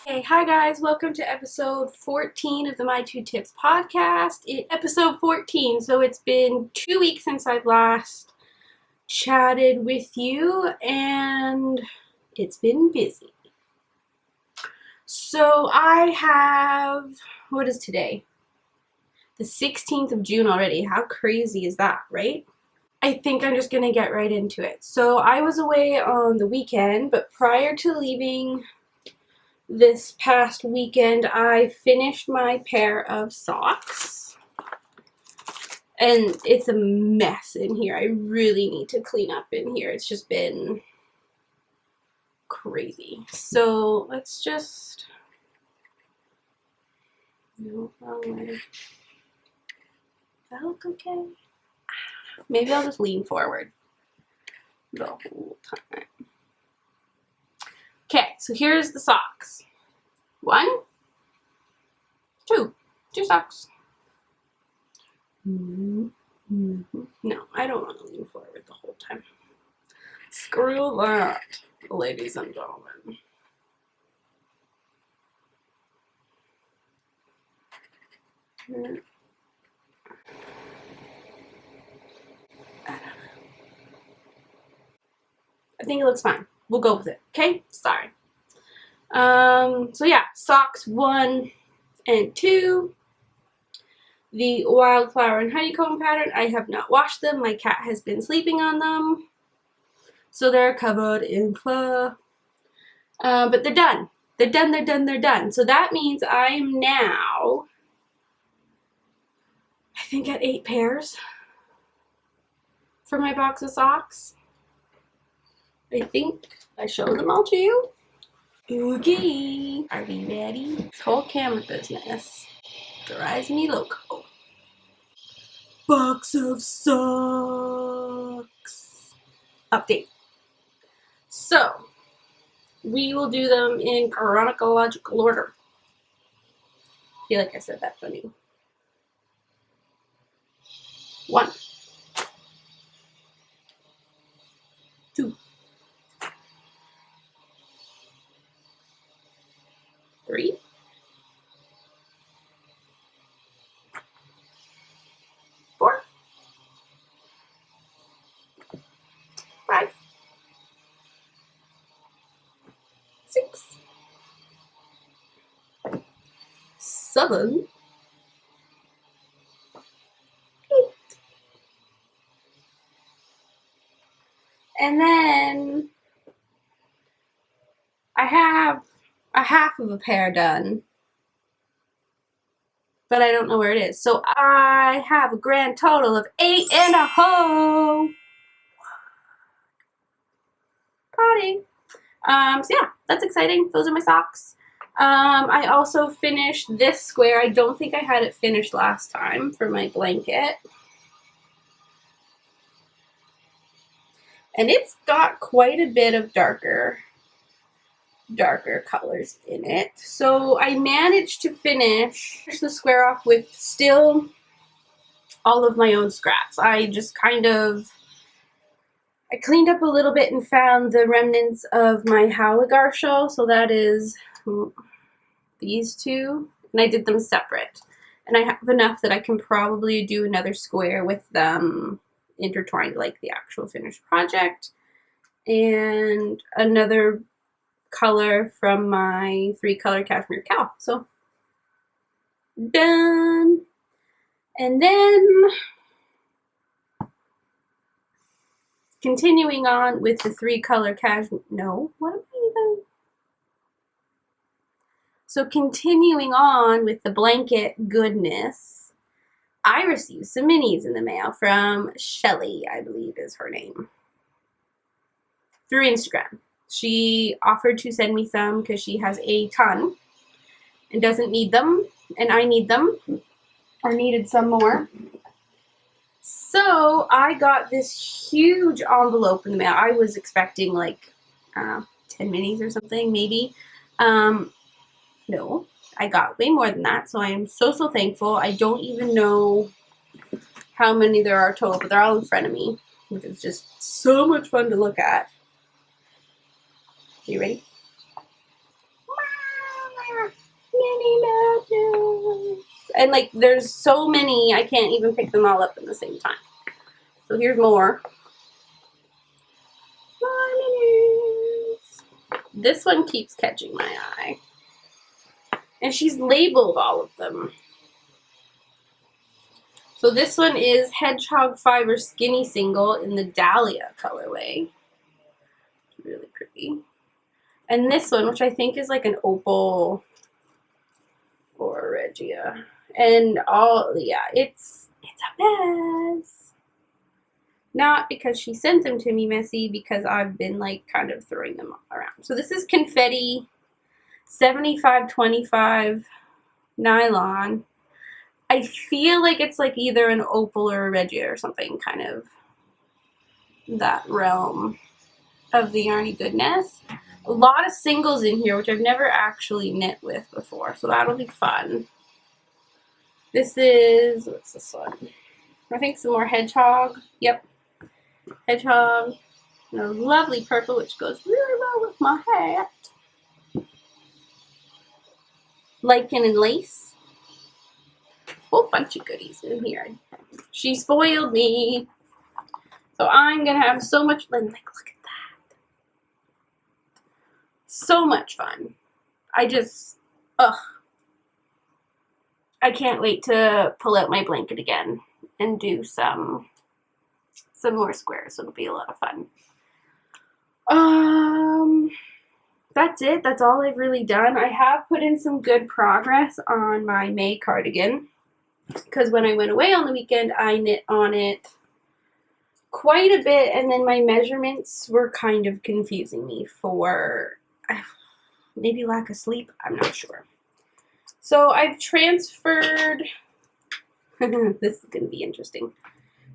Hey, hi guys, welcome to episode 14 of the My Two Tips podcast. Episode 14, so it's been 2 weeks since I've last chatted with you, and it's been busy. So I have, what is today? The 16th of June already. How crazy is that, right? I think I'm just gonna get right into it. So I was away on the weekend, but prior to leaving this past weekend, I finished my pair of socks, and it's a mess in here. I really need to clean up in here. It's just been crazy. So let's just, no, wrong way. Does that look okay? Maybe I'll just lean forward the whole time. Okay, so here's the socks. 1, 2 socks. No, I don't want to lean forward the whole time. Screw that, ladies and gentlemen. I think it looks fine. We'll go with it, okay? Sorry. So yeah, socks 1 and 2. The wildflower and honeycomb pattern, I have not washed them. My cat has been sleeping on them, so they're covered in fur. But they're done. They're done. So that means I'm now, I think, at 8 pairs for my box of socks. I think I showed them all to you. Okay, are we ready? This whole camera business drives me loco. Box of socks. Update. So, we will do them in chronological order. I feel like I said that funny. 1, 2, 3, 4, 5, 6, 7, 8. And then I have a half of a pair done, but I don't know where it is. So I have a grand total of 8 and a ho. Party. So yeah, that's exciting. Those are my socks. I also finished this square. I don't think I had it finished last time for my blanket. And it's got quite a bit of darker colors in it. So I managed to finish the square off with still all of my own scraps. I just kind of, I cleaned up a little bit and found the remnants of my Haligarcho. So that is these two, and I did them separate. And I have enough that I can probably do another square with them intertwined like the actual finished project. And another color from my 3-color cashmere cow. So done. And then continuing on with the 3-color cashmere. No, what am I even? So continuing on with the blanket goodness, I received some minis in the mail from Shelly, I believe is her name. through Instagram. She offered to send me some because she has a ton and doesn't need them, and I need them, or needed some more. So I got this huge envelope in the mail. I was expecting like 10 minis or something, maybe. No, I got way more than that, so I am so thankful. I don't even know how many there are total, but they're all in front of me, which is just so much fun to look at. You ready? Minnie Mouse. And like, there's so many, I can't even pick them all up at the same time. So here's more. More minis. This one keeps catching my eye. And she's labeled all of them. So this one is Hedgehog Fiber Skinny Single in the Dahlia colorway. Really pretty. And this one, which I think is like an opal or Regia. And all, yeah, it's a mess. Not because she sent them to me messy, because I've been like kind of throwing them around. So this is Confetti 75-25 nylon. I feel like it's like either an opal or a Regia or something, kind of that realm of the yarny goodness. A lot of singles in here, which I've never actually knit with before, so that'll be fun. This is, what's this one? I think some more Hedgehog. Yep, Hedgehog. And a lovely purple, which goes really well with my hat. Lichen and Lace. Whole bunch of goodies in here. She spoiled me. So I'm going to have so much fun. Like, look at that. So much fun. I just, I can't wait to pull out my blanket again and do some more squares. It'll be a lot of fun. That's it. That's all I've really done. I have put in some good progress on my May cardigan, because when I went away on the weekend, I knit on it quite a bit, and then my measurements were kind of confusing me for maybe lack of sleep. I'm not sure. So I've transferred, this is going to be interesting.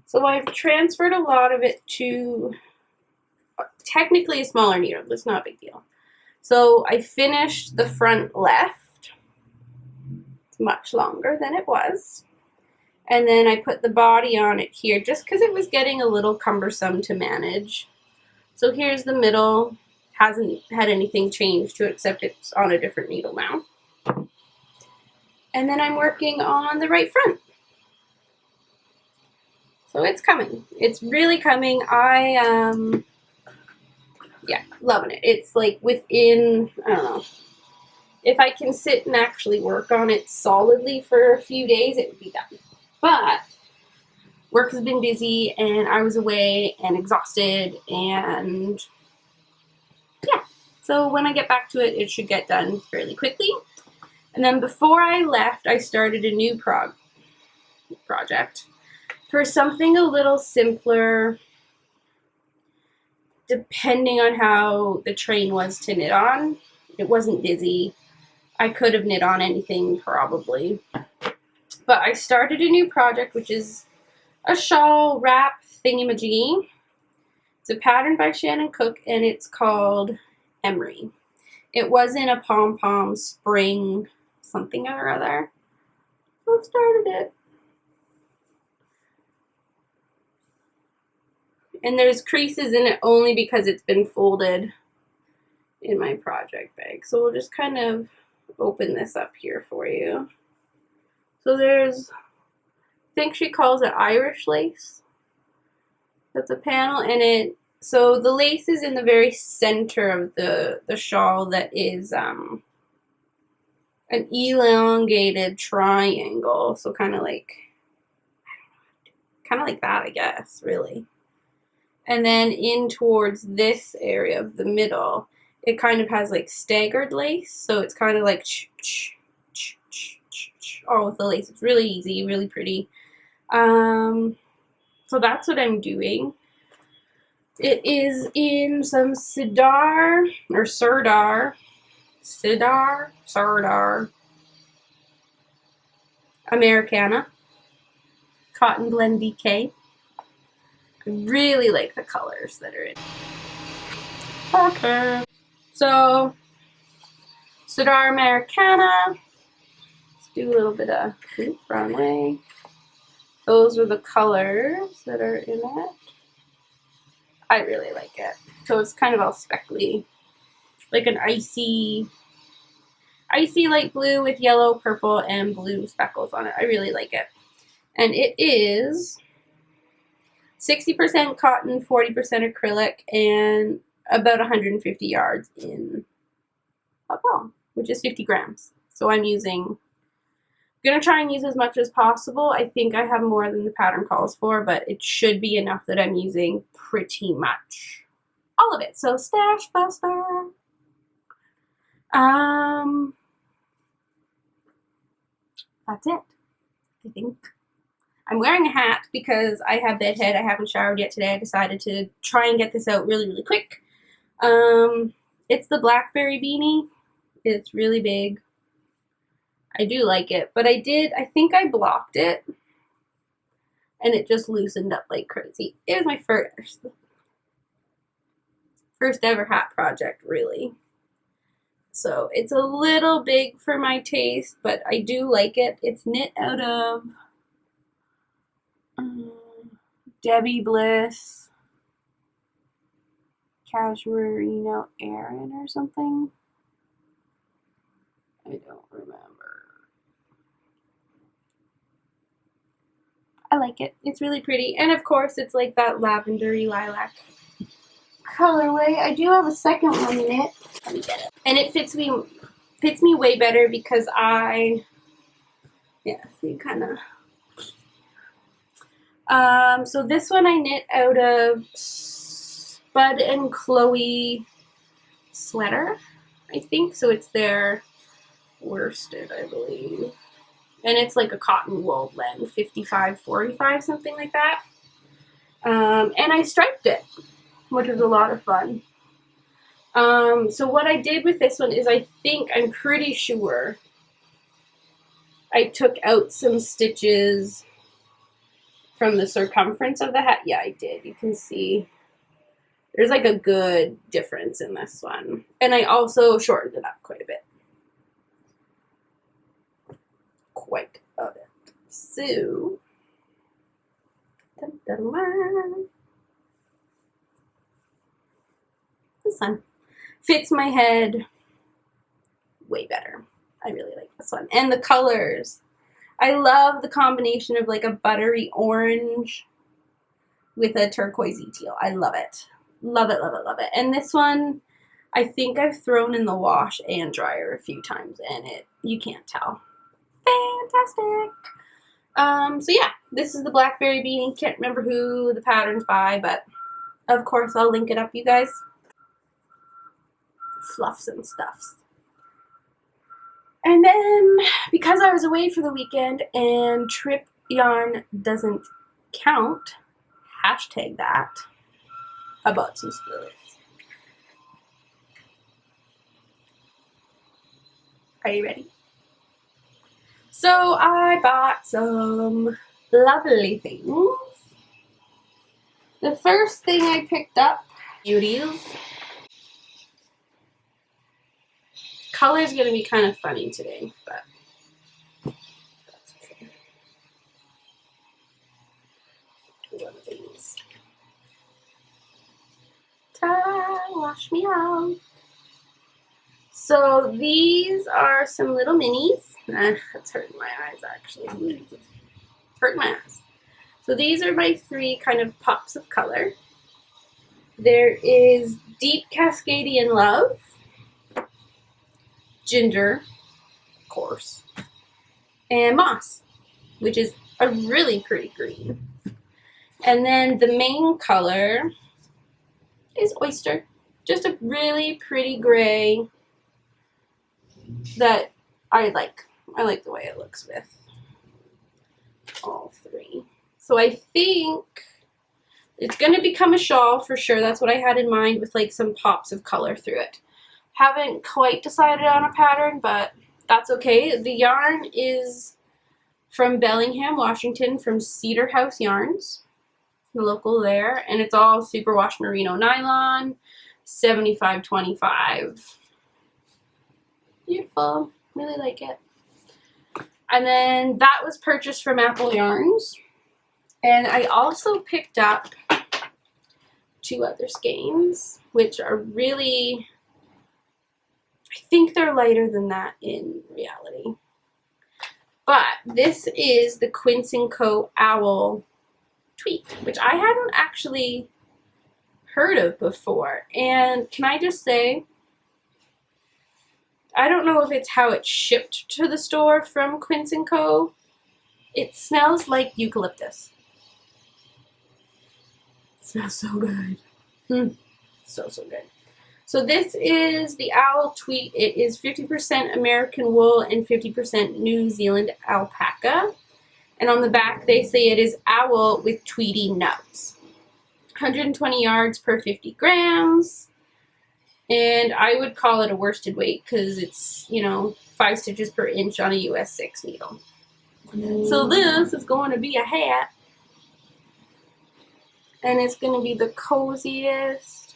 So I've transferred a lot of it to technically a smaller needle, but it's not a big deal. So I finished the front left. It's much longer than it was. And then I put the body on it here just because it was getting a little cumbersome to manage. So here's the middle. Hasn't had anything changed to it except it's on a different needle now. And then I'm working on the right front. So it's coming. It's really coming. Yeah, loving it. It's like within, I don't know, if I can sit and actually work on it solidly for a few days, it would be done. But work has been busy, and I was away and exhausted, and yeah. So when I get back to it, it should get done fairly quickly. And then before I left, I started a new project for something a little simpler, depending on how the train was to knit on. It wasn't busy. I could have knit on anything probably. But I started a new project, which is a shawl wrap thingamajiggy. It's a pattern by Shannon Cook, and it's called Emery. It was in a pom-pom spring something or other. So I started it. And there's creases in it only because it's been folded in my project bag. So we'll just kind of open this up here for you. So there's, I think she calls it Irish lace. That's a panel, and so the lace is in the very center of the shawl that is an elongated triangle. So kind of like that, I guess, really. And then in towards this area of the middle, it kind of has like staggered lace. So it's kind of like all with the lace. It's really easy, really pretty. So that's what I'm doing. It is in some Sirdar Americana Cotton Blend BK. I really like the colors that are in it. Okay. So, Sirdar Americana. Let's do a little bit of wrong way. Those are the colors that are in it. I really like it. So it's kind of all speckly, like an icy light blue with yellow, purple, and blue speckles on it. I really like it. And it is 60% cotton, 40% acrylic, and about 150 yards in a palm, which is 50 grams. So I'm gonna try and use as much as possible. I think I have more than the pattern calls for, but it should be enough that I'm using pretty much all of it. So Stash Buster. That's it, I think. I'm wearing a hat because I have bedhead. I haven't showered yet today. I decided to try and get this out really, really quick. It's the Blackberry beanie. It's really big. I do like it, but I think I blocked it and it just loosened up like crazy. It was my first ever hat project, really. So it's a little big for my taste, but I do like it. It's knit out of Debbie Bliss Cashmerino Aran or something. I don't remember. I like it. It's really pretty. And of course, it's like that lavendery lilac colorway. I do have a second one in it. Let me get it. And it fits me way better because see, kind of. So this one I knit out of Spud and Chloe sweater, I think. So it's their worsted, I believe. And it's like a cotton wool blend, 55-45, something like that. And I striped it, which was a lot of fun. So what I did with this one is I'm pretty sure I took out some stitches from the circumference of the hat. Yeah, I did. You can see there's like a good difference in this one. And I also shortened it up quite a bit. Quite a bit. So, this one fits my head way better. I really like this one. And the colors. I love the combination of like a buttery orange with a turquoisey teal. I love it. Love it, love it, love it. And this one, I think I've thrown in the wash and dryer a few times and you can't tell. Fantastic. So yeah, this is the Blackberry beanie. Can't remember who the pattern's by, but of course I'll link it up, you guys. Fluffs and stuffs. And then, because I was away for the weekend and trip yarn doesn't count, hashtag that, I bought some spoolers. Are you ready? So I bought some lovely things. The first thing I picked up, beauties. Color's gonna be kind of funny today, but that's okay. One of these. Ta-da! Wash me out. So these are some little minis. That's hurting my eyes actually. It's hurting my eyes. So these are my three kind of pops of color. There is Deep Cascadian Love, Ginger, of course, and Moss, which is a really pretty green. And then the main color is Oyster, just a really pretty gray that I like. I like the way it looks with all three. So I think It's going to become a shawl for sure. That's what I had in mind, with like some pops of color through it. Haven't quite decided on a pattern, but that's okay. The yarn is from Bellingham, Washington, from Cedar House Yarns, the local there, and it's all superwash merino nylon, 75/25. Beautiful. Really like it. And then that was purchased from Apple Yarns. And I also picked up 2 other skeins, which are really, I think they're lighter than that in reality. But this is the Quince & Co. Owl tweet, which I hadn't actually heard of before. And can I just say, I don't know if it's how it's shipped to the store from Quince & Co. It smells like eucalyptus. It smells so good. So good. So this is the Owl Tweet. It is 50% American wool and 50% New Zealand alpaca. And on the back they say it is owl with tweedy nuts. 120 yards per 50 grams. And I would call it a worsted weight because it's, 5 stitches per inch on a US 6 needle. So this is going to be a hat. And it's going to be the coziest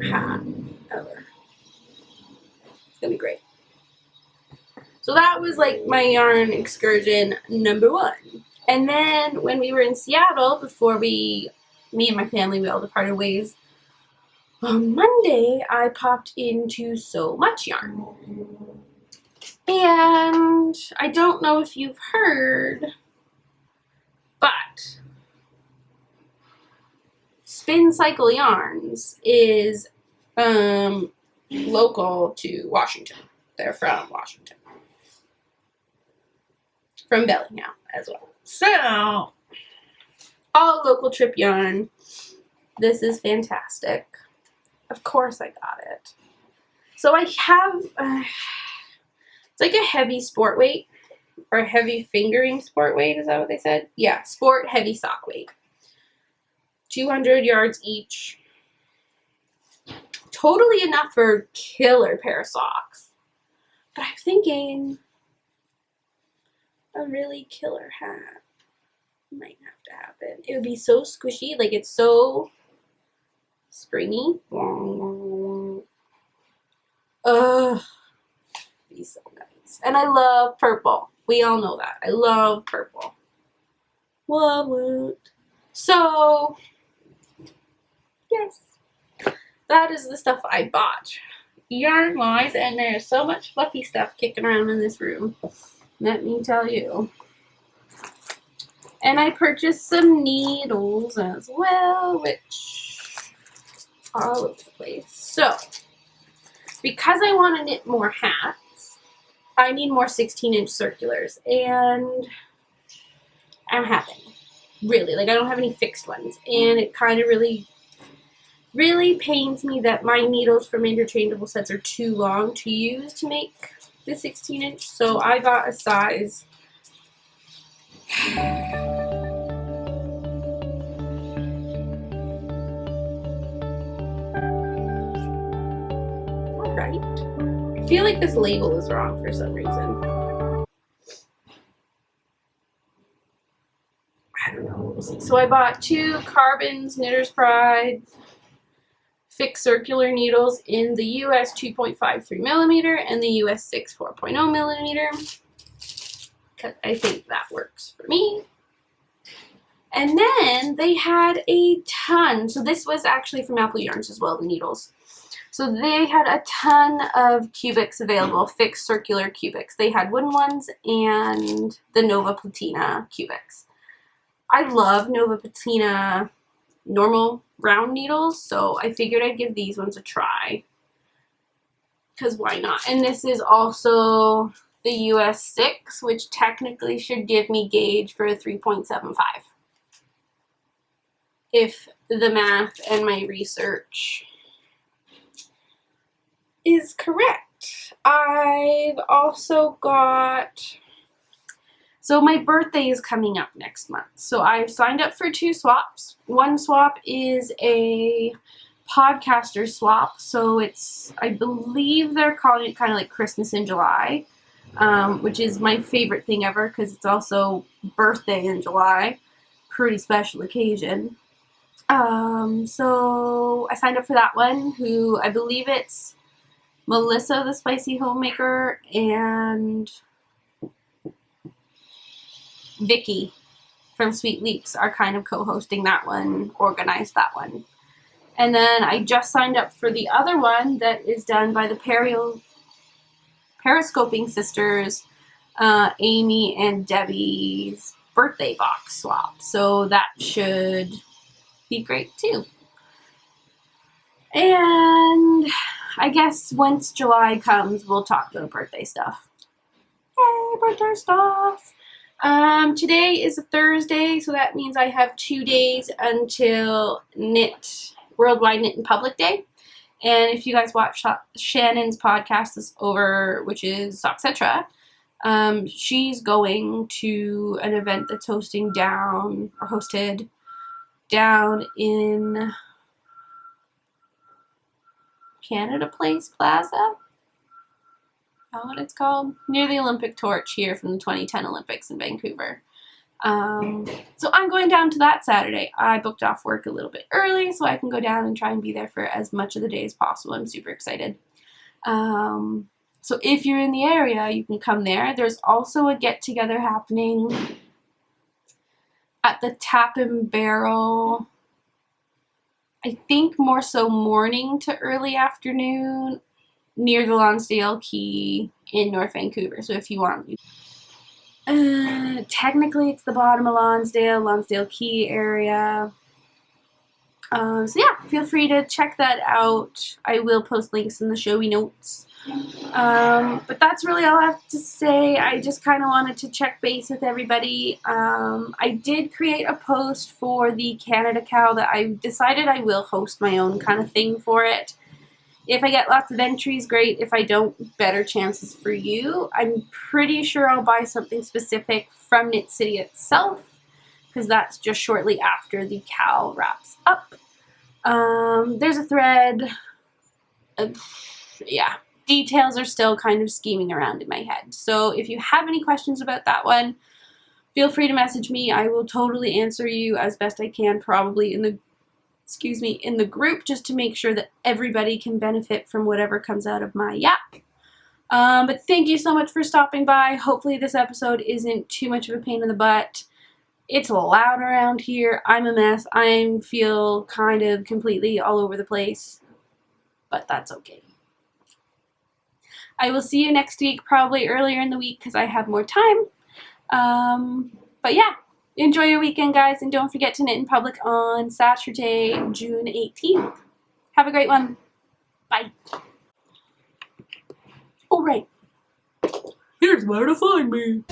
hat ever. It's going to be great. So that was like my yarn excursion number 1. And then when we were in Seattle, before me and my family, we all departed ways, on Monday I popped into So Much Yarn. And I don't know if you've heard, but Spin Cycle Yarns is local to Washington. They're from Washington. From Bellingham as well. So, all local trip yarn. This is fantastic. Of course I got it. So I have, it's like a heavy sport weight, or a heavy fingering sport weight, is that what they said? Yeah, sport heavy sock weight. 200 yards each. Totally enough for a killer pair of socks. But I'm thinking a really killer hat might have to happen. It would be so squishy, like it's so springy. Ugh, be so nice. And I love purple. We all know that. I love purple. Love it. So, yes, that is the stuff I bought yarn-wise, and there's so much fluffy stuff kicking around in this room. Let me tell you. And I purchased some needles as well, which are all over the place. So, because I want to knit more hats, I need more 16-inch circulars, and I don't have any. Really, like I don't have any fixed ones, and it kind of really pains me that my needles from interchangeable sets are too long to use to make the 16-inch, so I got a size right. I feel like this label is wrong for some reason. I don't know. We'll see. So I bought 2 Carbons Knitter's Pride fixed circular needles in the US 2.53 millimeter and the US 6 4.0 millimeter. Because I think that works for me. And then they had a ton. So this was actually from Apple Yarns as well, the needles. So they had a ton of cubics available, fixed circular cubics. They had wooden ones and the Nova Platina cubics. I love Nova Platina normal round needles, so I figured I'd give these ones a try. Because why not? And this is also the US 6, which technically should give me gauge for a 3.75. If the math and my research is correct. I've also got So my birthday is coming up next month. So I've signed up for 2 swaps. One swap is a podcaster swap. So it's, I believe they're calling it kind of like Christmas in July, which is my favorite thing ever because it's also birthday in July. Pretty special occasion. So I signed up for that one, who I believe it's Melissa, the Spicy Homemaker, and Vicky from Sweet Leaps are kind of co-hosting that one, organized that one. And then I just signed up for the other one that is done by the Periscoping Sisters, Amy and Debbie's birthday box swap. So that should be great too. And I guess once July comes, we'll talk about birthday stuff. Yay, birthday stuff! Today is a Thursday, so that means I have 2 days until Worldwide Knit in Public Day. And if you guys watch Shannon's podcast this over, which is Socksetra, she's going to an event that's hosted down in Canada Place Plaza. Is that what it's called? Near the Olympic Torch here from the 2010 Olympics in Vancouver. So I'm going down to that Saturday. I booked off work a little bit early so I can go down and try and be there for as much of the day as possible. I'm super excited. So if you're in the area, you can come there. There's also a get-together happening at the Tap and Barrel, I think more so morning to early afternoon, near the Lonsdale Quay in North Vancouver. So if you want, technically it's the bottom of Lonsdale Quay area. So yeah, feel free to check that out. I will post links in the showy notes. But that's really all I have to say. I just kind of wanted to check base with everybody. I did create a post for the Canada Cow that I decided I will host my own kind of thing for it. If I get lots of entries, great. If I don't, better chances for you. I'm pretty sure I'll buy something specific from Knit City itself, because that's just shortly after the cow wraps up. There's a thread. Yeah, details are still kind of scheming around in my head. So if you have any questions about that one, feel free to message me. I will totally answer you as best I can, probably in the group, just to make sure that everybody can benefit from whatever comes out of my yap. But thank you so much for stopping by. Hopefully this episode isn't too much of a pain in the butt. It's loud around here. I'm a mess. I feel kind of completely all over the place, but that's okay. I will see you next week, probably earlier in the week because I have more time. But yeah. Enjoy your weekend, guys, and don't forget to knit in public on Saturday, June 18th. Have a great one. Bye. Oh, right. Here's where to find me.